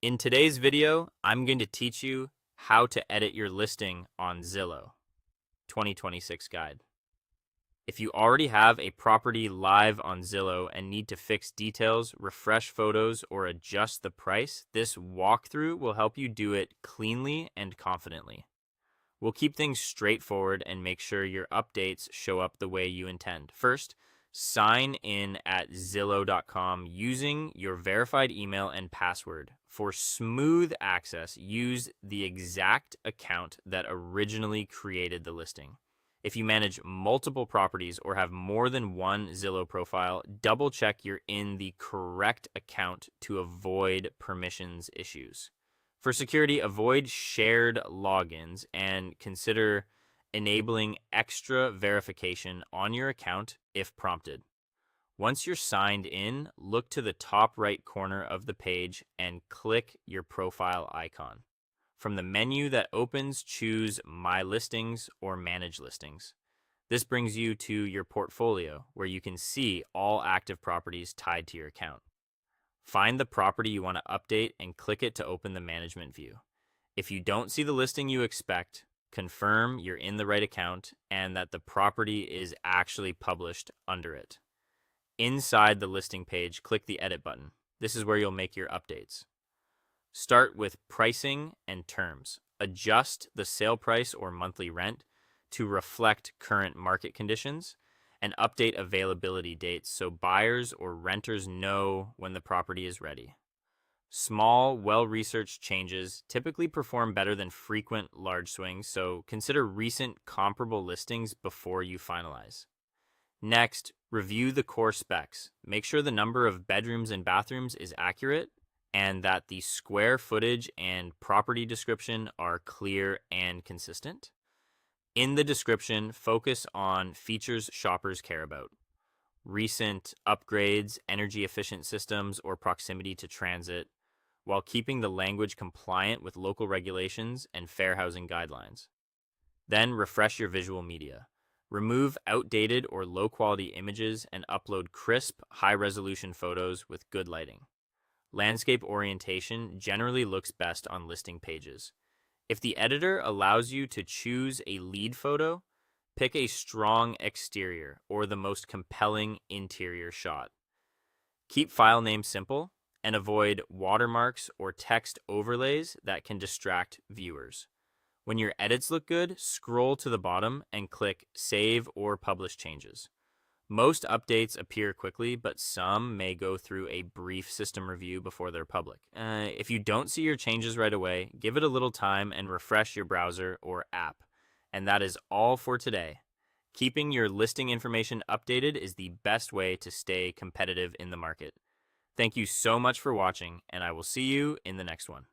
In today's video, I'm going to teach you how to edit your listing on Zillow 2026 guide. If you already have a property live on Zillow and need to fix details, refresh photos, or adjust the price, this walkthrough will help you do it cleanly and confidently. We'll keep things straightforward and make sure your updates show up the way you intend. First, sign in at Zillow.com using your verified email and password. For smooth access, use the exact account that originally created the listing. If you manage multiple properties or have more than one Zillow profile, double check you're in the correct account to avoid permissions issues. For security, avoid shared logins and consider enabling extra verification on your account if prompted. Once you're signed in, look to the top right corner of the page and click your profile icon. From the menu that opens, choose My Listings or Manage Listings. This brings you to your portfolio, where you can see all active properties tied to your account. Find the property you want to update and click it to open the management view. If you don't see the listing you expect, confirm you're in the right account and that the property is actually published under it. Inside the listing page, click the Edit button. This is where you'll make your updates. Start with pricing and terms. Adjust the sale price or monthly rent to reflect current market conditions, and update availability dates so buyers or renters know when the property is ready. Small, well-researched changes typically perform better than frequent large swings, so consider recent comparable listings before you finalize. Next, review the core specs. Make sure the number of bedrooms and bathrooms is accurate and that the square footage and property description are clear and consistent. In the description, focus on features shoppers care about. Recent upgrades, energy-efficient systems, or proximity to transit, while keeping the language compliant with local regulations and fair housing guidelines. Then refresh your visual media. Remove outdated or low-quality images and upload crisp, high-resolution photos with good lighting. Landscape orientation generally looks best on listing pages. If the editor allows you to choose a lead photo, pick a strong exterior or the most compelling interior shot. Keep file names simple and avoid watermarks or text overlays that can distract viewers. When your edits look good, scroll to the bottom and click Save or Publish Changes. Most updates appear quickly, but some may go through a brief system review before they're public. If you don't see your changes right away, give it a little time and refresh your browser or app. And that is all for today. Keeping your listing information updated is the best way to stay competitive in the market. Thank you so much for watching, and I will see you in the next one.